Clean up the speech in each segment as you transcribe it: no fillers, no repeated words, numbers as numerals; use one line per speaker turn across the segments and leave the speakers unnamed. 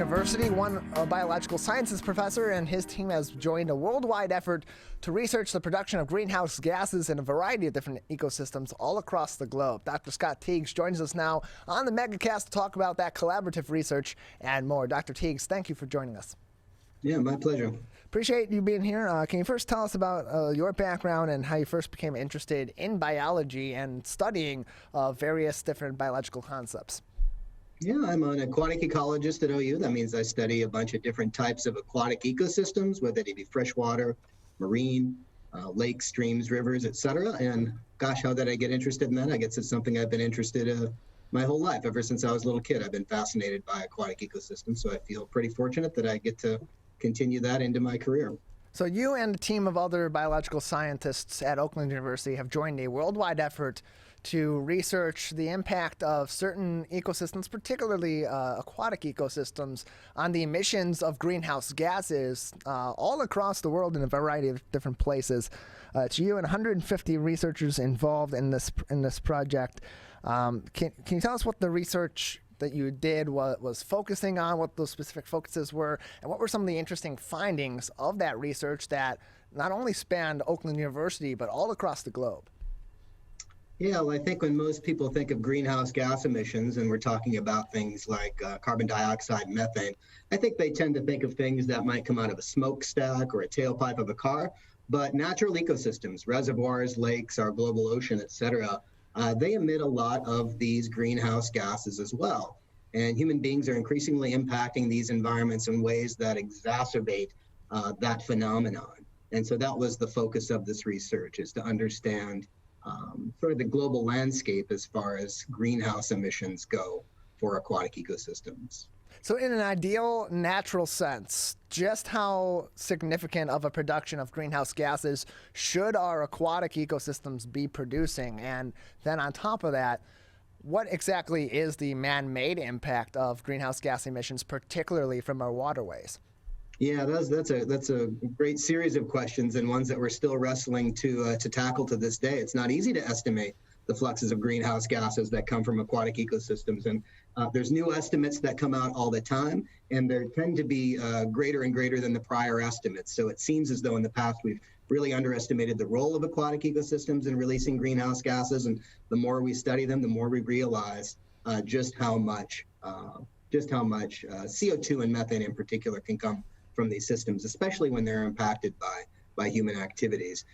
University, one biological sciences professor and his team has joined a worldwide effort to research the production of greenhouse gases in a variety of different ecosystems all across the globe. Dr. Scott Tiegs joins us now on the MegaCast to talk about that collaborative research and more. Dr. Tiegs, thank you for joining us.
Yeah, my pleasure.
Appreciate you being here. Can you first tell us about your background and how you first became interested in biology and studying various different biological concepts?
Yeah, I'm an aquatic ecologist at OU. That means I study a bunch of different types of aquatic ecosystems, whether they be freshwater, marine, lakes, streams, rivers, etc. And gosh, how did I get interested in that? I guess it's something I've been interested in my whole life. Ever since I was a little kid, I've been fascinated by aquatic ecosystems. So I feel pretty fortunate that I get to continue that into my career.
So you and a team of other biological scientists at Oakland University have joined a worldwide effort to research the impact of certain ecosystems, particularly aquatic ecosystems, on the emissions of greenhouse gases all across the world in a variety of different places. It's you and 150 researchers involved in this project. Can you tell us what the research that you did was focusing on, what those specific focuses were, and what were some of the interesting findings of that research that not only spanned Oakland University, but all across the globe?
Yeah, well, I think when most people think of greenhouse gas emissions, and we're talking about things like carbon dioxide, methane, I think they tend to think of things that might come out of a smokestack or a tailpipe of a car. But natural ecosystems, reservoirs, lakes, our global ocean, et cetera, they emit a lot of these greenhouse gases as well. And human beings are increasingly impacting these environments in ways that exacerbate that phenomenon. And so that was the focus of this research, is to understand sort of the global landscape as far as greenhouse emissions go for aquatic ecosystems.
So in an ideal natural sense, just how significant of a production of greenhouse gases should our aquatic ecosystems be producing? And then on top of that, what exactly is the man-made impact of greenhouse gas emissions, particularly from our waterways?
Yeah, that's a great series of questions, and ones that we're still wrestling to tackle to this day. It's not easy to estimate the fluxes of greenhouse gases that come from aquatic ecosystems, and there's new estimates that come out all the time, and they tend to be greater and greater than the prior estimates. So it seems as though in the past we've really underestimated the role of aquatic ecosystems in releasing greenhouse gases, and the more we study them, the more we realize just how much CO2 and methane in particular can come from these systems, especially when they're impacted by human activities.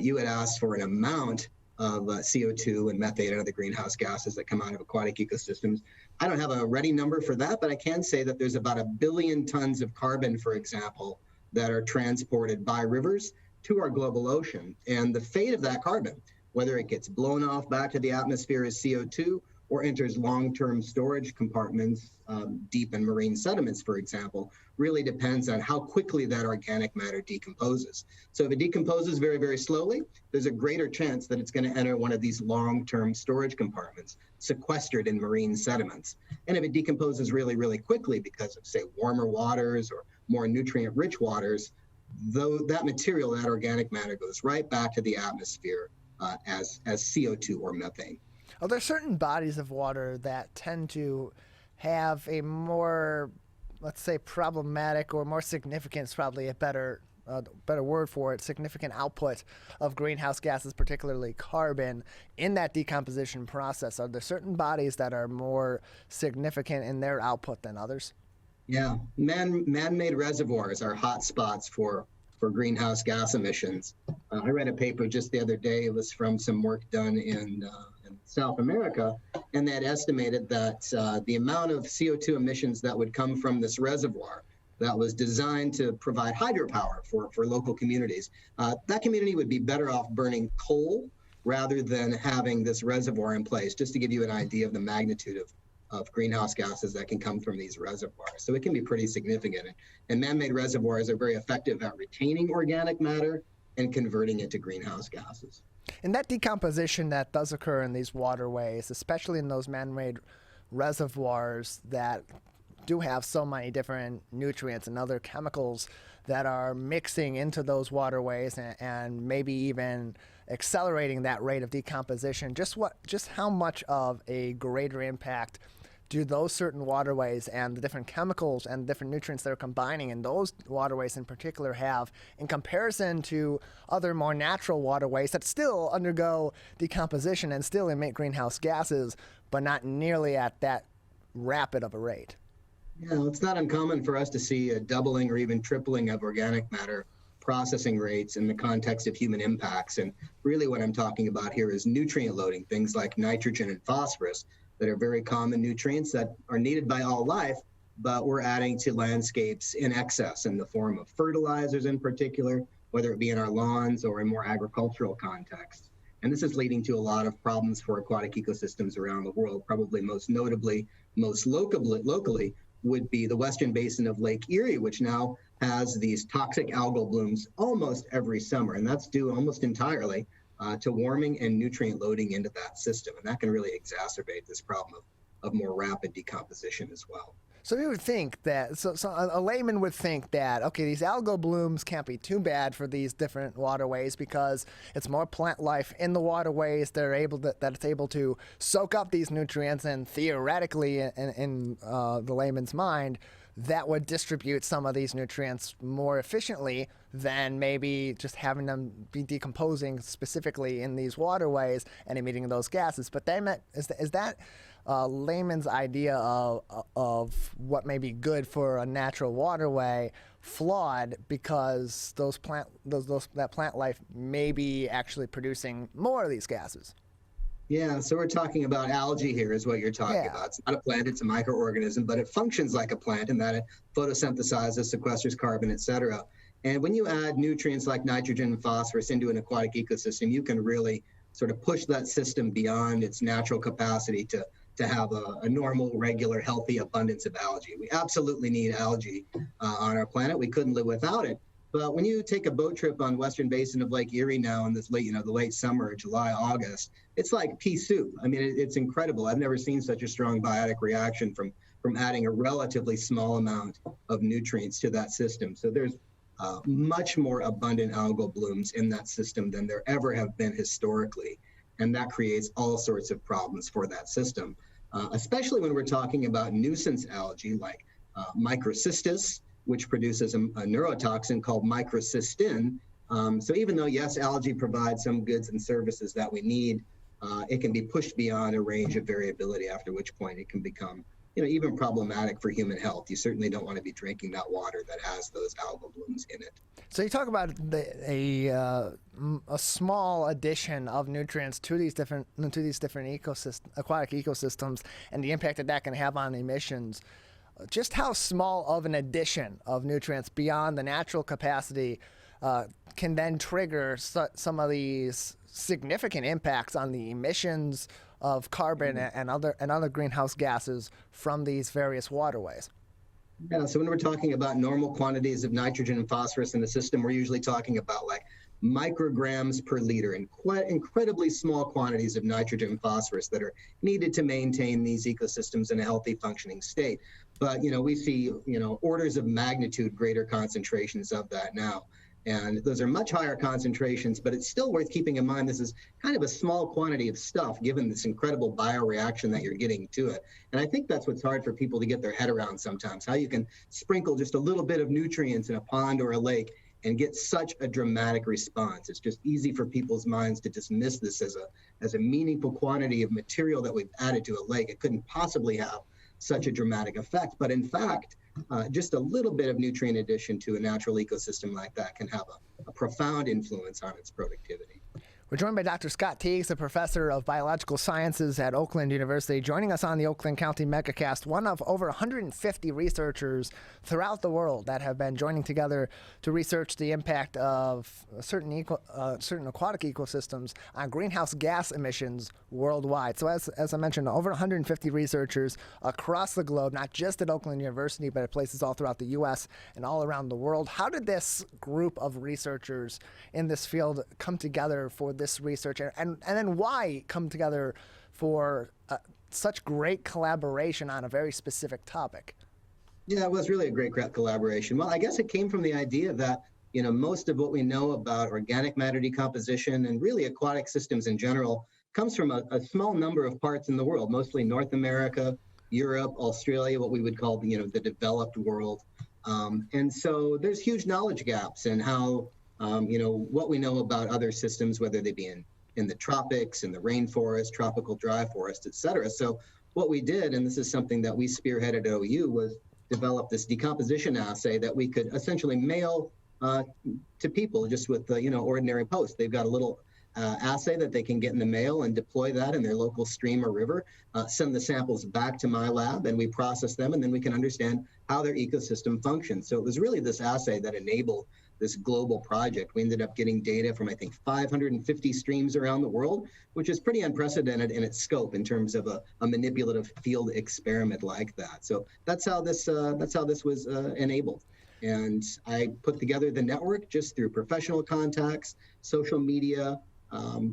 You had asked for an amount of CO2 and methane and other greenhouse gases that come out of aquatic ecosystems. I don't have a ready number for that, but I can say that there's about 1 billion tons of carbon, for example, that are transported by rivers to our global ocean. And the fate of that carbon, whether it gets blown off back to the atmosphere as CO2 or enters long-term storage compartments deep in marine sediments, for example, really depends on how quickly that organic matter decomposes. So if it decomposes very, very slowly, there's a greater chance that it's going to enter one of these long-term storage compartments sequestered in marine sediments. And if it decomposes really, really quickly because of, say, warmer waters or more nutrient-rich waters, though that material, that organic matter, goes right back to the atmosphere as CO2 or methane.
Are there certain bodies of water that tend to have a more, let's say, problematic or more significant, is probably a better word for it, significant output of greenhouse gases, particularly carbon, in that decomposition process? Are there certain bodies that are more significant in their output than others?
Yeah, man-made reservoirs are hot spots for greenhouse gas emissions. I read a paper just the other day. It was from some work done in South America, and they had estimated that the amount of CO2 emissions that would come from this reservoir that was designed to provide hydropower for local communities, that community would be better off burning coal rather than having this reservoir in place, just to give you an idea of the magnitude of greenhouse gases that can come from these reservoirs. So it can be pretty significant. And man-made reservoirs are very effective at retaining organic matter and converting it to greenhouse gases.
And that decomposition that does occur in these waterways, especially in those man-made reservoirs that do have so many different nutrients and other chemicals that are mixing into those waterways and maybe even accelerating that rate of decomposition, just how much of a greater impact do those certain waterways and the different chemicals and different nutrients that are combining in those waterways in particular have in comparison to other more natural waterways that still undergo decomposition and still emit greenhouse gases, but not nearly at that rapid of a rate?
Yeah, well, it's not uncommon for us to see a doubling or even tripling of organic matter processing rates in the context of human impacts. And really what I'm talking about here is nutrient loading, things like nitrogen and phosphorus that are very common nutrients that are needed by all life, but we're adding to landscapes in excess in the form of fertilizers in particular, whether it be in our lawns or in more agricultural contexts. And this is leading to a lot of problems for aquatic ecosystems around the world, probably most notably, most locally would be the western basin of Lake Erie, which now has these toxic algal blooms almost every summer. And that's due almost entirely to warming and nutrient loading into that system. And that can really exacerbate this problem of more rapid decomposition as well.
So you would think that, so a layman would think that, okay, these algal blooms can't be too bad for these different waterways because it's more plant life in the waterways. They're able to, that it's able to soak up these nutrients, and theoretically, in the layman's mind, that would distribute some of these nutrients more efficiently than maybe just having them be decomposing specifically in these waterways and emitting those gases. But is that layman's idea of what may be good for a natural waterway flawed because that plant life may be actually producing more of these gases?
Yeah, so we're talking about algae here is what you're talking about. It's not a plant, it's a microorganism, but it functions like a plant in that it photosynthesizes, sequesters carbon, et cetera. And when you add nutrients like nitrogen and phosphorus into an aquatic ecosystem, you can really sort of push that system beyond its natural capacity to have a normal, regular, healthy abundance of algae. We absolutely need algae on our planet. We couldn't live without it. But when you take a boat trip on western basin of Lake Erie now in this the late summer, July, August, it's like pea soup. I mean, it's incredible. I've never seen such a strong biotic reaction from adding a relatively small amount of nutrients to that system. So there's much more abundant algal blooms in that system than there ever have been historically. And that creates all sorts of problems for that system, especially when we're talking about nuisance algae like microcystis, which produces a neurotoxin called microcystin. So even though, yes, algae provides some goods and services that we need, it can be pushed beyond a range of variability, after which point it can become even problematic for human health. You certainly don't want to be drinking that water that has those algal blooms in it.
So you talk about a small addition of nutrients to these different aquatic ecosystems and the impact that can have on emissions. Just how small of an addition of nutrients beyond the natural capacity can then trigger some of these significant impacts on the emissions of carbon and other greenhouse gases from these various waterways?
Yeah, so when we're talking about normal quantities of nitrogen and phosphorus in the system, we're usually talking about like micrograms per liter, and quite incredibly small quantities of nitrogen and phosphorus that are needed to maintain these ecosystems in a healthy functioning state. But we see orders of magnitude greater concentrations of that now. And those are much higher concentrations, but it's still worth keeping in mind this is kind of a small quantity of stuff given this incredible bioreaction that you're getting to it. And I think that's what's hard for people to get their head around sometimes, how you can sprinkle just a little bit of nutrients in a pond or a lake and get such a dramatic response. It's just easy for people's minds to dismiss this as a meaningful quantity of material that we've added to a lake. It couldn't possibly have such a dramatic effect. But in fact, just a little bit of nutrient addition to a natural ecosystem like that can have a profound influence on its productivity.
We're joined by Dr. Scott Tiegs, a professor of biological sciences at Oakland University, joining us on the Oakland County MegaCast, one of over 150 researchers throughout the world that have been joining together to research the impact of certain aquatic ecosystems on greenhouse gas emissions worldwide. So as I mentioned, over 150 researchers across the globe, not just at Oakland University, but at places all throughout the U.S. and all around the world. How did this group of researchers in this field come together for this research, and then why come together for such great collaboration on a very specific topic?
Yeah, it was really a great collaboration. Well, I guess it came from the idea that most of what we know about organic matter decomposition and really aquatic systems in general comes from a small number of parts in the world, mostly North America, Europe, Australia, what we would call the developed world. And so there's huge knowledge gaps in how what we know about other systems, whether they be in the tropics, in the rainforest, tropical dry forest, et cetera. So what we did, and this is something that we spearheaded at OU, was develop this decomposition assay that we could essentially mail to people just with ordinary post. They've got a little assay that they can get in the mail and deploy that in their local stream or river, send the samples back to my lab, and we process them, and then we can understand how their ecosystem functions. So it was really this assay that enabled this global project. We ended up getting data from, I think, 550 streams around the world, which is pretty unprecedented in its scope in terms of a manipulative field experiment like that. So that's how this was enabled. And I put together the network just through professional contacts, social media,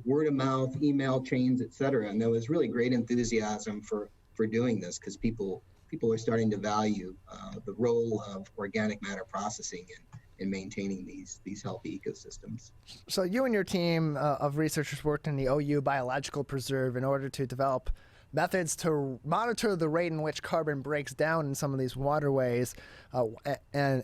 word of mouth, email chains, et cetera. And there was really great enthusiasm for doing this because people are starting to value the role of organic matter processing in maintaining these healthy ecosystems.
So you and your team of researchers worked in the OU Biological Preserve in order to develop methods to monitor the rate in which carbon breaks down in some of these waterways, and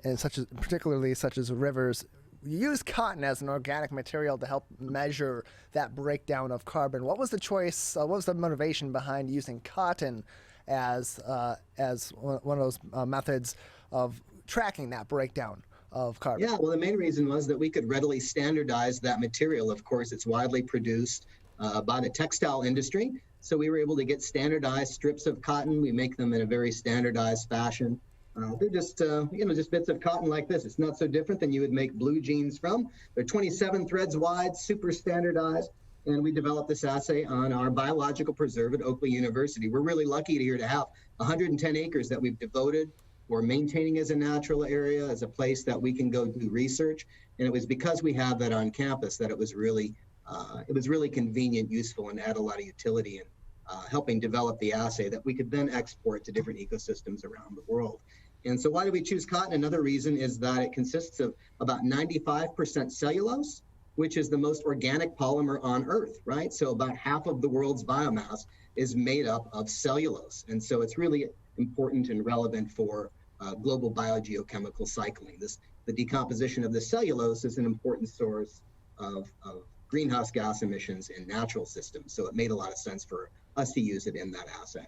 particularly such as rivers. You use cotton as an organic material to help measure that breakdown of carbon. What was the choice? What was the motivation behind using cotton as one of those methods of tracking that breakdown of carbon?
Yeah, well, the main reason was that we could readily standardize that material. Of course, it's widely produced by the textile industry. So we were able to get standardized strips of cotton. We make them in a very standardized fashion. They're just bits of cotton like this. It's not so different than you would make blue jeans from. They're 27 threads wide, super standardized. And we developed this assay on our biological preserve at Oakland University. We're really lucky to have 110 acres that we've devoted for maintaining as a natural area, as a place that we can go do research. And it was because we have that on campus that it was really convenient, useful, and had a lot of utility in helping develop the assay that we could then export to different ecosystems around the world. And so why do we choose cotton? Another reason is that it consists of about 95% cellulose, which is the most organic polymer on Earth, right? So about half of the world's biomass is made up of cellulose. And so it's really important and relevant for global biogeochemical cycling. The decomposition of the cellulose is an important source of greenhouse gas emissions in natural systems. So it made a lot of sense for us to use it in that assay.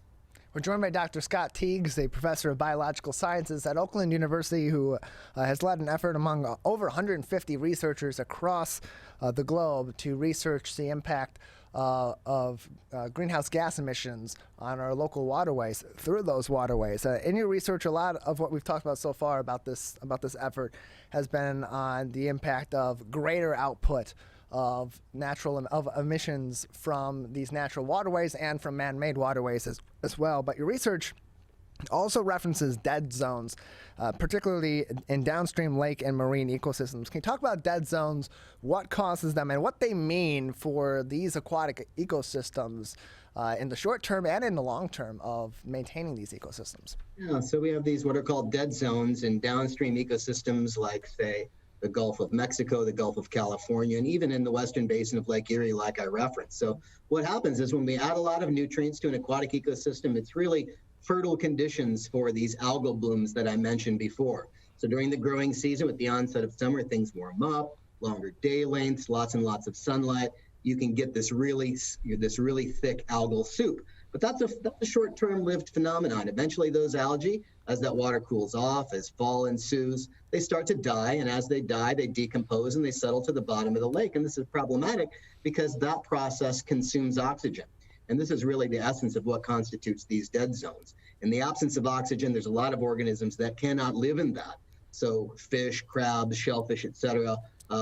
We're joined by Dr. Scott Tiegs, a professor of biological sciences at Oakland University, who has led an effort among over 150 researchers across the globe to research the impact of greenhouse gas emissions on our local waterways through those waterways. In your research, a lot of what we've talked about so far about this effort has been on the impact of greater output of emissions from these natural waterways and from man-made waterways as well. But your research also references dead zones, particularly in downstream lake and marine ecosystems. Can you talk about dead zones, what causes them, and what they mean for these aquatic ecosystems in the short term and in the long term of maintaining these ecosystems?
Yeah, so we have these what are called dead zones in downstream ecosystems like, say, the Gulf of Mexico, the Gulf of California, and even in the western basin of Lake Erie, like I referenced. So what happens is when we add a lot of nutrients to an aquatic ecosystem, it's really fertile conditions for these algal blooms that I mentioned before. So during the growing season, with the onset of summer, things warm up, longer day lengths, lots and lots of sunlight. You can get this really thick algal soup. But that's a short-term lived phenomenon. Eventually, those algae, as that water cools off, as fall ensues, they start to die. And as they die, they decompose and they settle to the bottom of the lake. And this is problematic because that process consumes oxygen. And this is really the essence of what constitutes these dead zones. In the absence of oxygen, there's a lot of organisms that cannot live in that. So fish, crabs, shellfish, et cetera,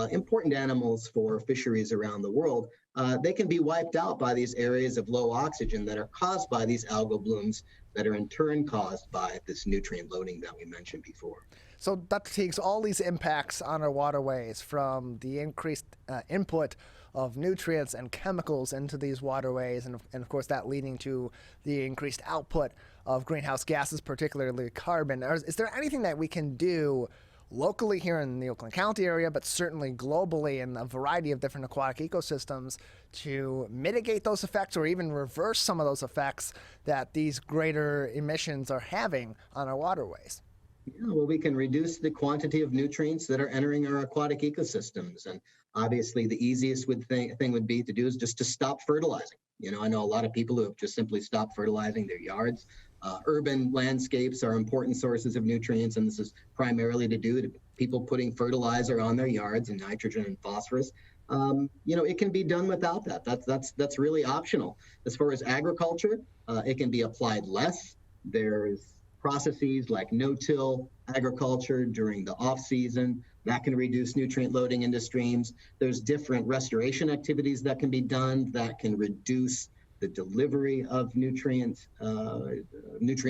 important animals for fisheries around the world, they can be wiped out by these areas of low oxygen that are caused by these algal blooms that are in turn caused by this nutrient loading that we mentioned before.
So, Dr. Tiegs, all these impacts on our waterways, from the increased input of nutrients and chemicals into these waterways, and of course that leading to the increased output of greenhouse gases, particularly carbon. Is there anything that we can do locally here in the Oakland County area, but certainly globally in a variety of different aquatic ecosystems to mitigate those effects or even reverse some of those effects that these greater emissions are having on our waterways?
Yeah, well, we can reduce the quantity of nutrients that are entering our aquatic ecosystems. And obviously, the easiest thing would be to do is just to stop fertilizing. I know a lot of people who have just simply stopped fertilizing their yards. Urban landscapes are important sources of nutrients, and this is primarily to do with people putting fertilizer on their yards and nitrogen and phosphorus. It can be done without that. That's really optional. As far as agriculture, it can be applied less. There's processes like no-till agriculture during the off-season that can reduce nutrient loading into streams. There's different restoration activities that can be done that can reduce the delivery of nutrient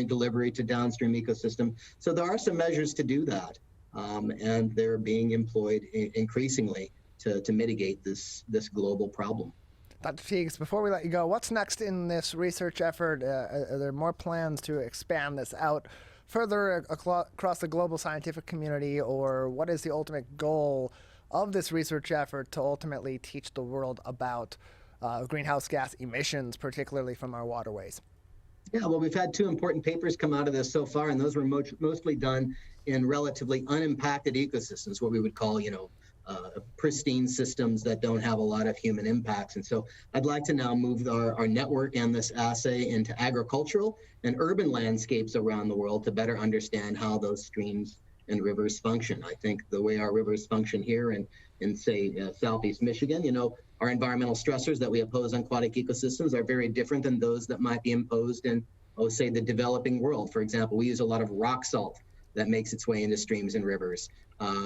delivery to downstream ecosystem. So there are some measures to do that, and they're being employed increasingly to mitigate this global problem.
Dr. Tiegs, before we let you go, what's next in this research effort? Are there more plans to expand this out further across the global scientific community, or what is the ultimate goal of this research effort to ultimately teach the world about greenhouse gas emissions, particularly from our waterways?
Yeah, well, we've had two important papers come out of this so far, and those were mostly done in relatively unimpacted ecosystems, what we would call, pristine systems that don't have a lot of human impacts. And so I'd like to now move our network and this assay into agricultural and urban landscapes around the world to better understand how those streams and rivers function. I think the way our rivers function here in say, Southeast Michigan, our environmental stressors that we impose on aquatic ecosystems are very different than those that might be imposed in, say, the developing world. For example, we use a lot of rock salt that makes its way into streams and rivers.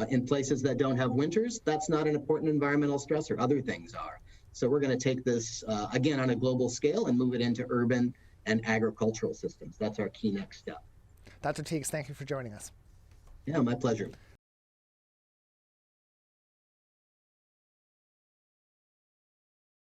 In places that don't have winters, that's not an important environmental stressor. Other things are. So we're going to take this, again, on a global scale and move it into urban and agricultural systems. That's our key next step.
Dr. Tiegs, thank you for joining us.
Yeah, my pleasure.